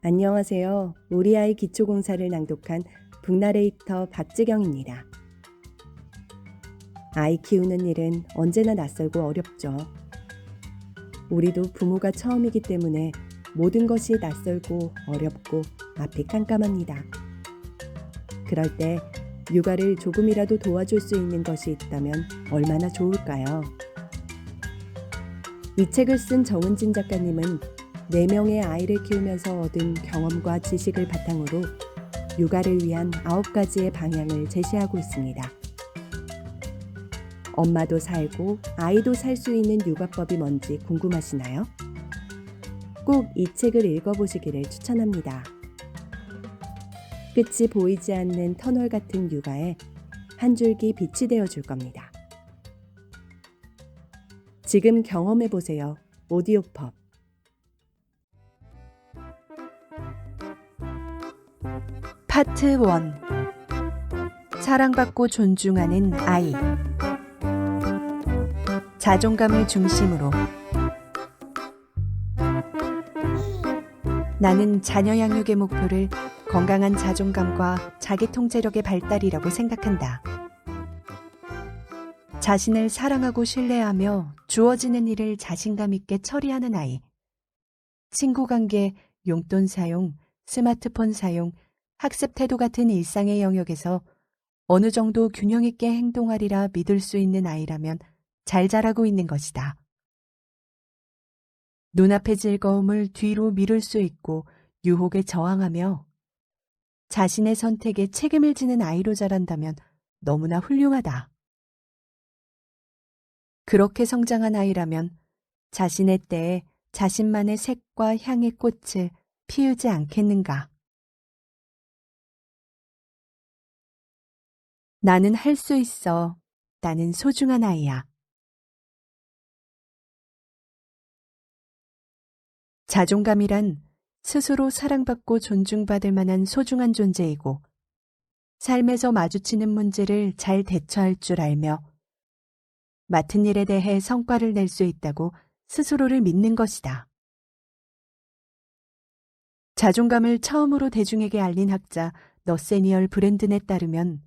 안녕하세요. 우리 아이 기초공사를 낭독한 북나레이터 박지경입니다. 아이 키우는 일은 언제나 낯설고 어렵죠. 우리도 부모가 처음이기 때문에 모든 것이 낯설고 어렵고 앞이 깜깜합니다. 그럴 때 육아를 조금이라도 도와줄 수 있는 것이 있다면 얼마나 좋을까요? 이 책을 쓴 정은진 작가님은 4명의 아이를 키우면서 얻은 경험과 지식을 바탕으로 육아를 위한 9가지의 방향을 제시하고 있습니다. 엄마도 살고 아이도 살 수 있는 육아법이 뭔지 궁금하시나요? 꼭 이 책을 읽어보시기를 추천합니다. 끝이 보이지 않는 터널 같은 육아에 한 줄기 빛이 되어줄 겁니다. 지금 경험해보세요. 오디오펍. 파트 1. 사랑받고 존중하는 아이. 자존감을 중심으로. 나는 자녀 양육의 목표를 건강한 자존감과 자기 통제력의 발달이라고 생각한다. 자신을 사랑하고 신뢰하며 주어지는 일을 자신감 있게 처리하는 아이. 친구 관계, 용돈 사용, 스마트폰 사용, 학습 태도 같은 일상의 영역에서 어느 정도 균형 있게 행동하리라 믿을 수 있는 아이라면 잘 자라고 있는 것이다. 눈앞의 즐거움을 뒤로 미룰 수 있고 유혹에 저항하며 자신의 선택에 책임을 지는 아이로 자란다면 너무나 훌륭하다. 그렇게 성장한 아이라면 자신의 때에 자신만의 색과 향의 꽃을 피우지 않겠는가? 나는 할 수 있어. 나는 소중한 아이야. 자존감이란 스스로 사랑받고 존중받을 만한 소중한 존재이고 삶에서 마주치는 문제를 잘 대처할 줄 알며 맡은 일에 대해 성과를 낼 수 있다고 스스로를 믿는 것이다. 자존감을 처음으로 대중에게 알린 학자 너세니얼 브랜든에 따르면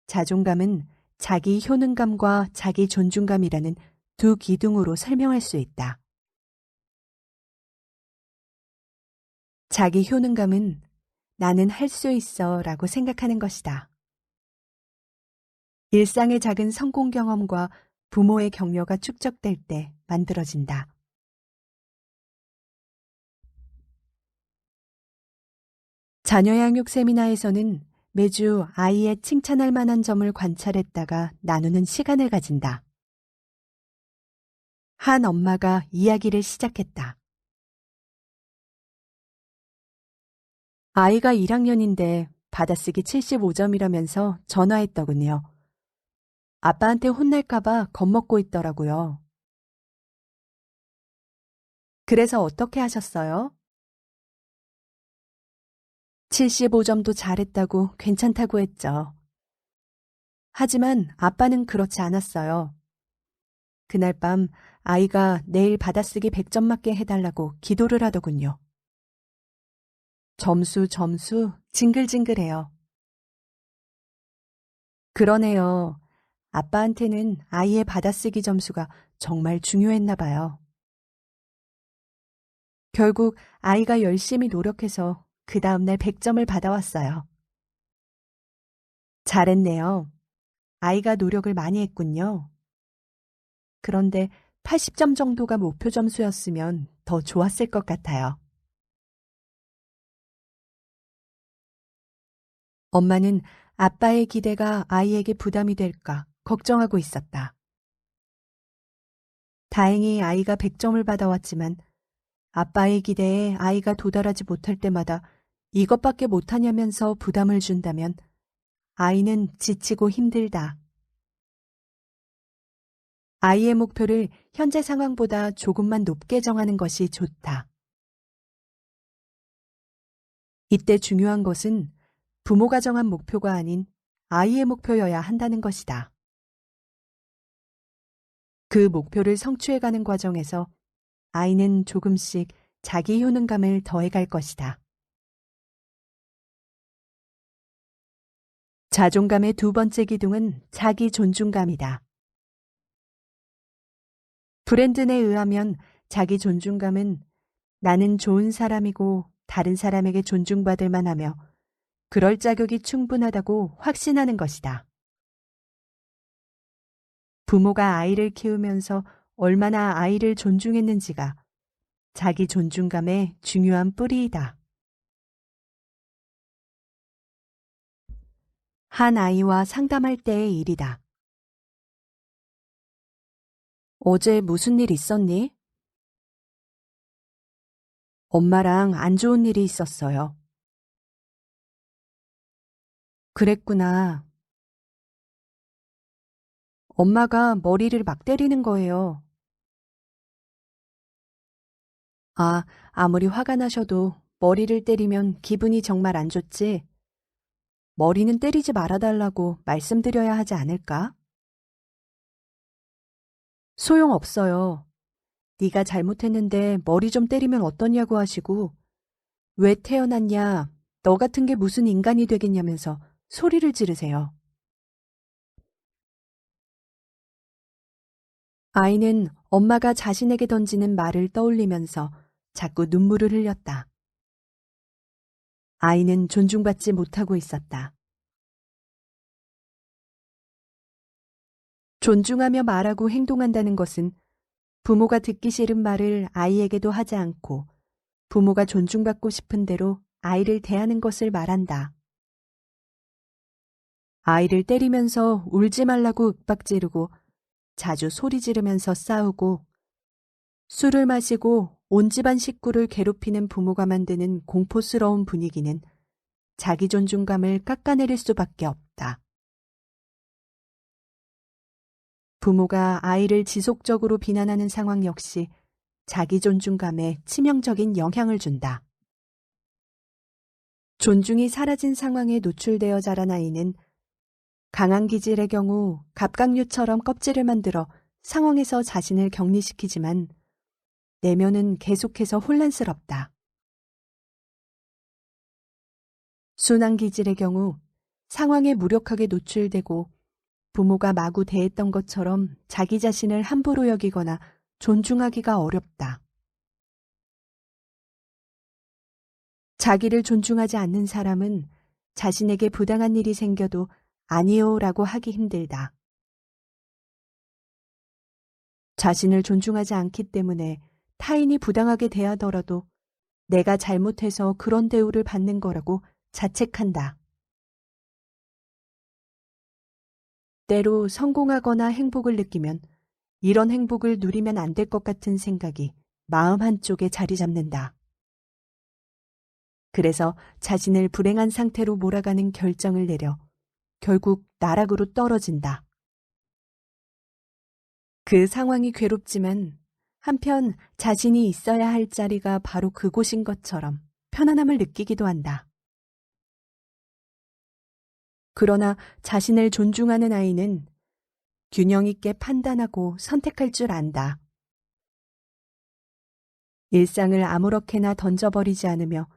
자존감은 자기 효능감과 자기 존중감이라는 두 기둥으로 설명할 수 있다. 자기 효능감은 나는 할 수 있어 라고 생각하는 것이다. 일상의 작은 성공 경험과 부모의 격려가 축적될 때 만들어진다. 자녀 양육 세미나에서는 매주 아이의 칭찬할 만한 점을 관찰했다가 나누는 시간을 가진다. 한 엄마가 이야기를 시작했다. 아이가 1학년인데 받아쓰기 75점이라면서 전화했더군요. 아빠한테 혼날까봐 겁먹고 있더라고요. 그래서 어떻게 하셨어요? 75점도 잘했다고 괜찮다고 했죠. 하지만 아빠는 그렇지 않았어요. 그날 밤 아이가 내일 받아쓰기 100점 맞게 해달라고 기도를 하더군요. 점수 징글징글해요. 그러네요. 아빠한테는 아이의 받아쓰기 점수가 정말 중요했나 봐요. 결국 아이가 열심히 노력해서 그 다음날 100점을 받아왔어요. 잘했네요. 아이가 노력을 많이 했군요. 그런데 80점 정도가 목표 점수였으면 더 좋았을 것 같아요. 엄마는 아빠의 기대가 아이에게 부담이 될까 걱정하고 있었다. 다행히 아이가 100점을 받아왔지만 아빠의 기대에 아이가 도달하지 못할 때마다 이것밖에 못하냐면서 부담을 준다면 아이는 지치고 힘들다. 아이의 목표를 현재 상황보다 조금만 높게 정하는 것이 좋다. 이때 중요한 것은 부모가 정한 목표가 아닌 아이의 목표여야 한다는 것이다. 그 목표를 성취해가는 과정에서 아이는 조금씩 자기 효능감을 더해갈 것이다. 자존감의 두 번째 기둥은 자기 존중감이다. 브랜든에 의하면 자기 존중감은 나는 좋은 사람이고 다른 사람에게 존중받을 만하며 그럴 자격이 충분하다고 확신하는 것이다. 부모가 아이를 키우면서 얼마나 아이를 존중했는지가 자기 존중감의 중요한 뿌리이다. 한 아이와 상담할 때의 일이다. 어제 무슨 일 있었니? 엄마랑 안 좋은 일이 있었어요. 그랬구나. 엄마가 머리를 막 때리는 거예요. 아, 아무리 화가 나셔도 머리를 때리면 기분이 정말 안 좋지. 머리는 때리지 말아달라고 말씀드려야 하지 않을까? 소용없어요. 네가 잘못했는데 머리 좀 때리면 어떠냐고 하시고 왜 태어났냐, 너 같은 게 무슨 인간이 되겠냐면서 소리를 지르세요. 아이는 엄마가 자신에게 던지는 말을 떠올리면서 자꾸 눈물을 흘렸다. 아이는 존중받지 못하고 있었다. 존중하며 말하고 행동한다는 것은 부모가 듣기 싫은 말을 아이에게도 하지 않고 부모가 존중받고 싶은 대로 아이를 대하는 것을 말한다. 아이를 때리면서 울지 말라고 윽박지르고 자주 소리 지르면서 싸우고 술을 마시고 온 집안 식구를 괴롭히는 부모가 만드는 공포스러운 분위기는 자기 존중감을 깎아내릴 수밖에 없다. 부모가 아이를 지속적으로 비난하는 상황 역시 자기 존중감에 치명적인 영향을 준다. 존중이 사라진 상황에 노출되어 자란 아이는 강한 기질의 경우 갑각류처럼 껍질을 만들어 상황에서 자신을 격리시키지만 내면은 계속해서 혼란스럽다. 순한 기질의 경우 상황에 무력하게 노출되고 부모가 마구 대했던 것처럼 자기 자신을 함부로 여기거나 존중하기가 어렵다. 자기를 존중하지 않는 사람은 자신에게 부당한 일이 생겨도 아니요라고 하기 힘들다. 자신을 존중하지 않기 때문에 타인이 부당하게 대하더라도 내가 잘못해서 그런 대우를 받는 거라고 자책한다. 때로 성공하거나 행복을 느끼면 이런 행복을 누리면 안 될 것 같은 생각이 마음 한쪽에 자리 잡는다. 그래서 자신을 불행한 상태로 몰아가는 결정을 내려 결국 나락으로 떨어진다. 그 상황이 괴롭지만 한편 자신이 있어야 할 자리가 바로 그곳인 것처럼 편안함을 느끼기도 한다. 그러나 자신을 존중하는 아이는 균형 있게 판단하고 선택할 줄 안다. 일상을 아무렇게나 던져버리지 않으며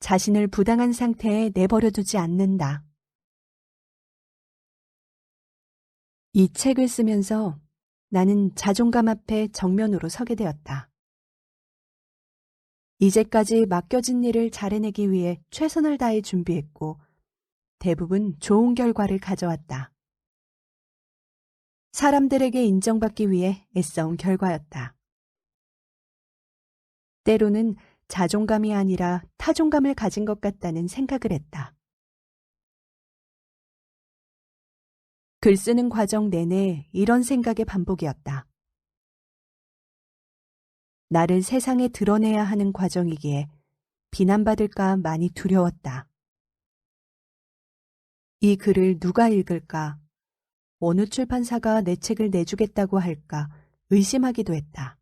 자신을 부당한 상태에 내버려두지 않는다. 이 책을 쓰면서 나는 자존감 앞에 정면으로 서게 되었다. 이제까지 맡겨진 일을 잘해내기 위해 최선을 다해 준비했고 대부분 좋은 결과를 가져왔다. 사람들에게 인정받기 위해 애써온 결과였다. 때로는 자존감이 아니라 타존감을 가진 것 같다는 생각을 했다. 글 쓰는 과정 내내 이런 생각의 반복이었다. 나를 세상에 드러내야 하는 과정이기에 비난받을까 많이 두려웠다. 이 글을 누가 읽을까? 어느 출판사가 내 책을 내주겠다고 할까 의심하기도 했다.